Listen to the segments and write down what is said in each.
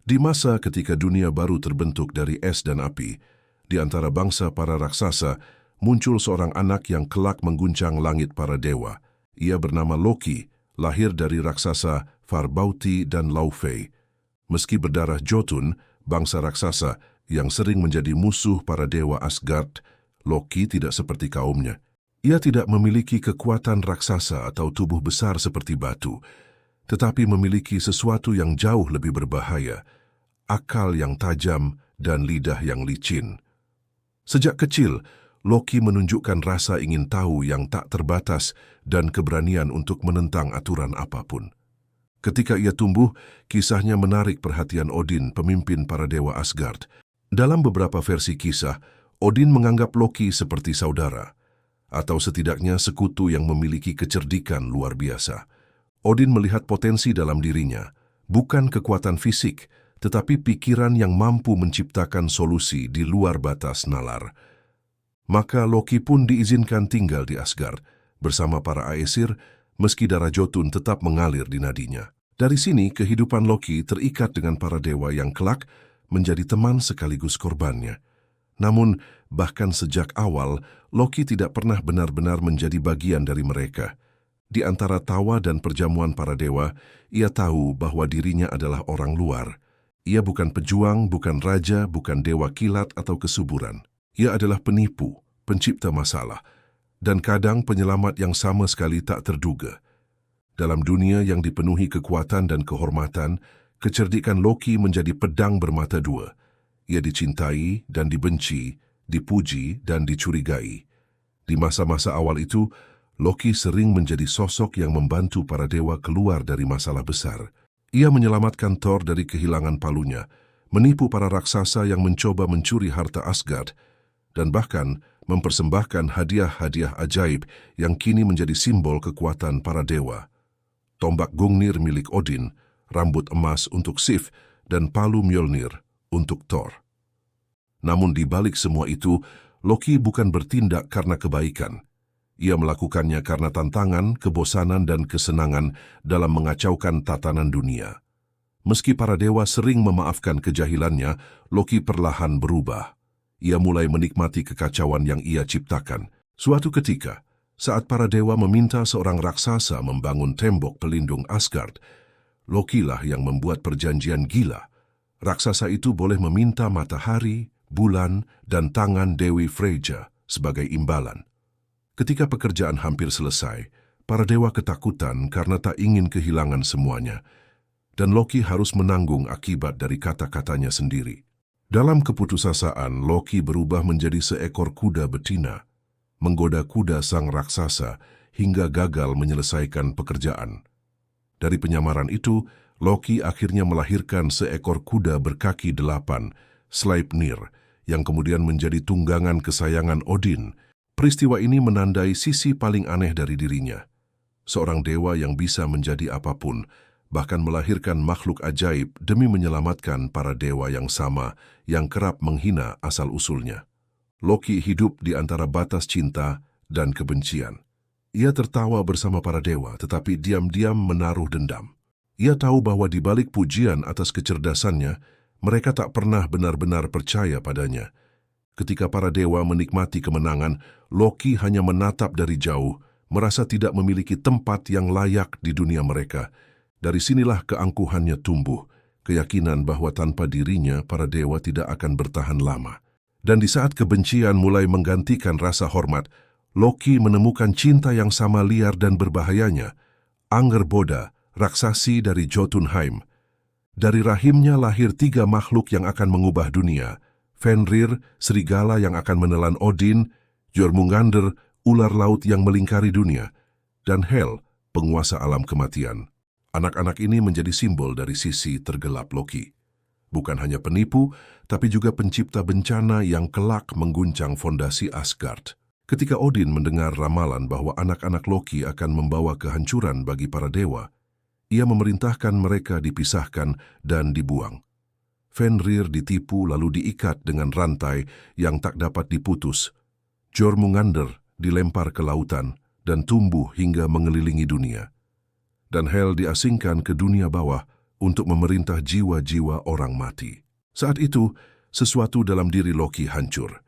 Di masa ketika dunia baru terbentuk dari es dan api, di antara bangsa para raksasa, muncul seorang anak yang kelak mengguncang langit para dewa. Ia bernama Loki, lahir dari raksasa Farbauti dan Laufey. Meski berdarah Jotun, bangsa raksasa yang sering menjadi musuh para dewa Asgard, Loki tidak seperti kaumnya. Ia tidak memiliki kekuatan raksasa atau tubuh besar seperti batu, tetapi memiliki sesuatu yang jauh lebih berbahaya, akal yang tajam dan lidah yang licin. Sejak kecil, Loki menunjukkan rasa ingin tahu yang tak terbatas dan keberanian untuk menentang aturan apapun. Ketika ia tumbuh, kisahnya menarik perhatian Odin, pemimpin para dewa Asgard. Dalam beberapa versi kisah, Odin menganggap Loki seperti saudara, atau setidaknya sekutu yang memiliki kecerdikan luar biasa. Odin melihat potensi dalam dirinya, bukan kekuatan fisik, tetapi pikiran yang mampu menciptakan solusi di luar batas nalar. Maka Loki pun diizinkan tinggal di Asgard bersama para Aesir, meski darah Jotun tetap mengalir di nadinya. Dari sini, kehidupan Loki terikat dengan para dewa yang kelak menjadi teman sekaligus korbannya. Namun, bahkan sejak awal, Loki tidak pernah benar-benar menjadi bagian dari mereka. Di antara tawa dan perjamuan para dewa, ia tahu bahwa dirinya adalah orang luar. Ia bukan pejuang, bukan raja, bukan dewa kilat atau kesuburan. Ia adalah penipu, pencipta masalah, dan kadang penyelamat yang sama sekali tak terduga. Dalam dunia yang dipenuhi kekuatan dan kehormatan, kecerdikan Loki menjadi pedang bermata dua. Ia dicintai dan dibenci, dipuji dan dicurigai. Di masa-masa awal itu, Loki sering menjadi sosok yang membantu para dewa keluar dari masalah besar. Ia menyelamatkan Thor dari kehilangan palunya, menipu para raksasa yang mencoba mencuri harta Asgard, dan bahkan mempersembahkan hadiah-hadiah ajaib yang kini menjadi simbol kekuatan para dewa. Tombak Gungnir milik Odin, rambut emas untuk Sif, dan palu Mjolnir untuk Thor. Namun di balik semua itu, Loki bukan bertindak karena kebaikan. Ia melakukannya karena tantangan, kebosanan, dan kesenangan dalam mengacaukan tatanan dunia. Meski para dewa sering memaafkan kejahilannya, Loki perlahan berubah. Ia mulai menikmati kekacauan yang ia ciptakan. Suatu ketika, saat para dewa meminta seorang raksasa membangun tembok pelindung Asgard, Loki lah yang membuat perjanjian gila. Raksasa itu boleh meminta matahari, bulan, dan tangan Dewi Freyja sebagai imbalan. Ketika pekerjaan hampir selesai, para dewa ketakutan karena tak ingin kehilangan semuanya, dan Loki harus menanggung akibat dari kata-katanya sendiri. Dalam keputusasaan, Loki berubah menjadi seekor kuda betina, menggoda kuda sang raksasa hingga gagal menyelesaikan pekerjaan. Dari penyamaran itu, Loki akhirnya melahirkan seekor kuda berkaki 8, Sleipnir, yang kemudian menjadi tunggangan kesayangan Odin. Peristiwa ini menandai sisi paling aneh dari dirinya. Seorang dewa yang bisa menjadi apapun, bahkan melahirkan makhluk ajaib demi menyelamatkan para dewa yang sama yang kerap menghina asal-usulnya. Loki hidup di antara batas cinta dan kebencian. Ia tertawa bersama para dewa, tetapi diam-diam menaruh dendam. Ia tahu bahwa di balik pujian atas kecerdasannya, mereka tak pernah benar-benar percaya padanya. Ketika para dewa menikmati kemenangan, Loki hanya menatap dari jauh, merasa tidak memiliki tempat yang layak di dunia mereka. Dari sinilah keangkuhannya tumbuh, keyakinan bahwa tanpa dirinya para dewa tidak akan bertahan lama. Dan di saat kebencian mulai menggantikan rasa hormat, Loki menemukan cinta yang sama liar dan berbahayanya, Angerboda, raksasi dari Jotunheim. Dari rahimnya lahir 3 makhluk yang akan mengubah dunia, Fenrir, serigala yang akan menelan Odin, Jormungandr, ular laut yang melingkari dunia, dan Hel, penguasa alam kematian. Anak-anak ini menjadi simbol dari sisi tergelap Loki. Bukan hanya penipu, tapi juga pencipta bencana yang kelak mengguncang fondasi Asgard. Ketika Odin mendengar ramalan bahwa anak-anak Loki akan membawa kehancuran bagi para dewa, ia memerintahkan mereka dipisahkan dan dibuang. Fenrir ditipu lalu diikat dengan rantai yang tak dapat diputus. Jormungandr dilempar ke lautan dan tumbuh hingga mengelilingi dunia. Dan Hel diasingkan ke dunia bawah untuk memerintah jiwa-jiwa orang mati. Saat itu, sesuatu dalam diri Loki hancur.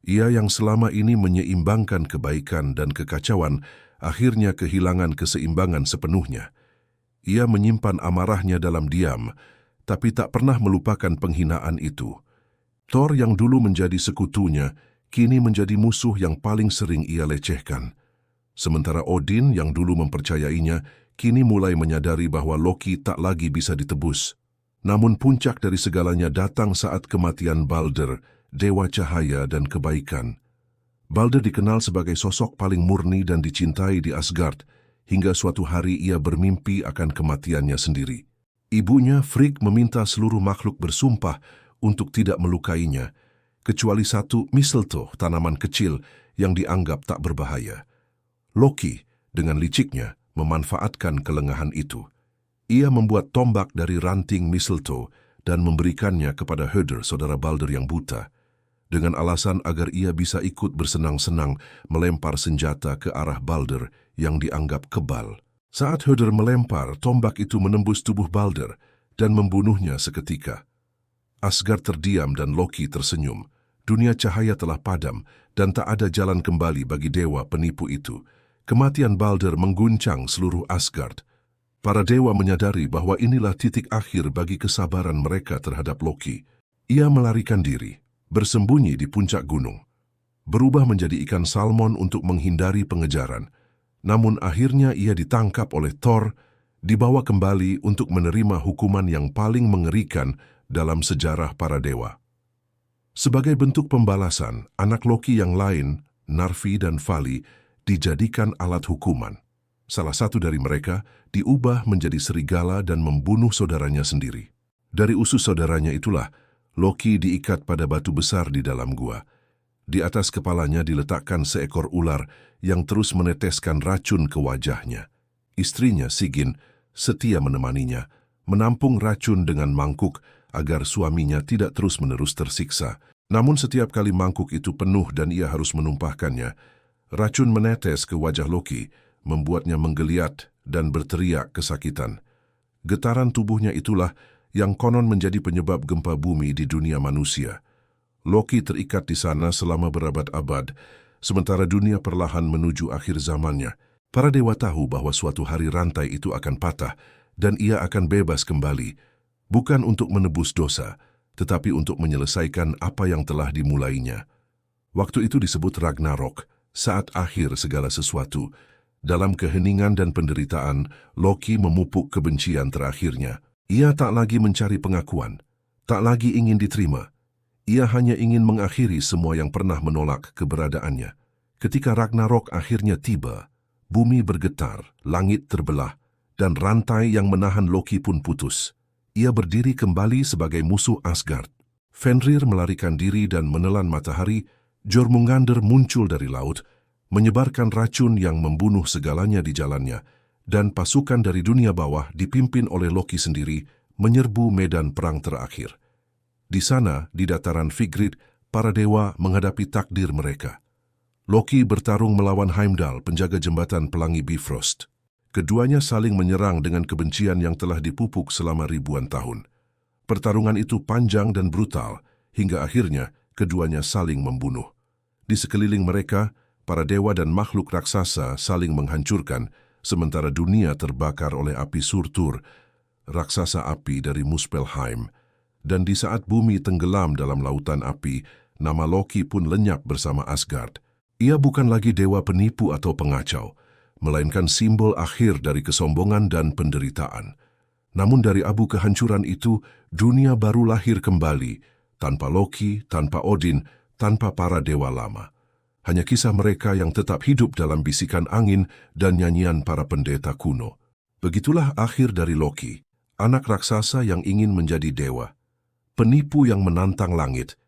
Ia yang selama ini menyeimbangkan kebaikan dan kekacauan, akhirnya kehilangan keseimbangan sepenuhnya. Ia menyimpan amarahnya dalam diam, tapi tak pernah melupakan penghinaan itu. Thor yang dulu menjadi sekutunya, kini menjadi musuh yang paling sering ia lecehkan. Sementara Odin yang dulu mempercayainya, kini mulai menyadari bahwa Loki tak lagi bisa ditebus. Namun puncak dari segalanya datang saat kematian Balder, dewa cahaya dan kebaikan. Balder dikenal sebagai sosok paling murni dan dicintai di Asgard, hingga suatu hari ia bermimpi akan kematiannya sendiri. Ibunya, Frigg, meminta seluruh makhluk bersumpah untuk tidak melukainya, kecuali satu mistletoe, tanaman kecil yang dianggap tak berbahaya. Loki, dengan liciknya, memanfaatkan kelengahan itu. Ia membuat tombak dari ranting mistletoe dan memberikannya kepada Höder, saudara Balder yang buta, dengan alasan agar ia bisa ikut bersenang-senang melempar senjata ke arah Balder yang dianggap kebal. Saat Höder melempar, tombak itu menembus tubuh Balder dan membunuhnya seketika. Asgard terdiam dan Loki tersenyum. Dunia cahaya telah padam dan tak ada jalan kembali bagi dewa penipu itu. Kematian Balder mengguncang seluruh Asgard. Para dewa menyadari bahwa inilah titik akhir bagi kesabaran mereka terhadap Loki. Ia melarikan diri, bersembunyi di puncak gunung, berubah menjadi ikan salmon untuk menghindari pengejaran. Namun akhirnya ia ditangkap oleh Thor, dibawa kembali untuk menerima hukuman yang paling mengerikan dalam sejarah para dewa. Sebagai bentuk pembalasan, anak Loki yang lain, Narvi dan Vali, dijadikan alat hukuman. Salah satu dari mereka diubah menjadi serigala dan membunuh saudaranya sendiri. Dari usus saudaranya itulah, Loki diikat pada batu besar di dalam gua. Di atas kepalanya diletakkan seekor ular yang terus meneteskan racun ke wajahnya. Istrinya, Sigyn, setia menemaninya, menampung racun dengan mangkuk agar suaminya tidak terus-menerus tersiksa. Namun setiap kali mangkuk itu penuh dan ia harus menumpahkannya, racun menetes ke wajah Loki, membuatnya menggeliat dan berteriak kesakitan. Getaran tubuhnya itulah yang konon menjadi penyebab gempa bumi di dunia manusia. Loki terikat di sana selama berabad-abad, sementara dunia perlahan menuju akhir zamannya. Para dewa tahu bahwa suatu hari rantai itu akan patah dan ia akan bebas kembali, bukan untuk menebus dosa, tetapi untuk menyelesaikan apa yang telah dimulainya. Waktu itu disebut Ragnarok, saat akhir segala sesuatu. Dalam keheningan dan penderitaan, Loki memupuk kebencian terakhirnya. Ia tak lagi mencari pengakuan, tak lagi ingin diterima. Ia hanya ingin mengakhiri semua yang pernah menolak keberadaannya. Ketika Ragnarok akhirnya tiba, bumi bergetar, langit terbelah, dan rantai yang menahan Loki pun putus. Ia berdiri kembali sebagai musuh Asgard. Fenrir melarikan diri dan menelan matahari. Jormungandr muncul dari laut, menyebarkan racun yang membunuh segalanya di jalannya, dan pasukan dari dunia bawah dipimpin oleh Loki sendiri menyerbu medan perang terakhir. Di sana, di dataran Vigrid, para dewa menghadapi takdir mereka. Loki bertarung melawan Heimdall, penjaga jembatan pelangi Bifrost. Keduanya saling menyerang dengan kebencian yang telah dipupuk selama ribuan tahun. Pertarungan itu panjang dan brutal, hingga akhirnya keduanya saling membunuh. Di sekeliling mereka, para dewa dan makhluk raksasa saling menghancurkan, sementara dunia terbakar oleh api Surtur, raksasa api dari Muspelheim. Dan di saat bumi tenggelam dalam lautan api, nama Loki pun lenyap bersama Asgard. Ia bukan lagi dewa penipu atau pengacau, melainkan simbol akhir dari kesombongan dan penderitaan. Namun dari abu kehancuran itu, dunia baru lahir kembali, tanpa Loki, tanpa Odin, tanpa para dewa lama. Hanya kisah mereka yang tetap hidup dalam bisikan angin dan nyanyian para pendeta kuno. Begitulah akhir dari Loki, anak raksasa yang ingin menjadi dewa, penipu yang menantang langit,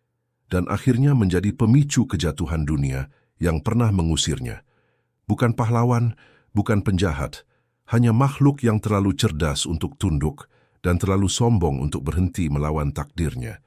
dan akhirnya menjadi pemicu kejatuhan dunia yang pernah mengusirnya. Bukan pahlawan, bukan penjahat, hanya makhluk yang terlalu cerdas untuk tunduk dan terlalu sombong untuk berhenti melawan takdirnya.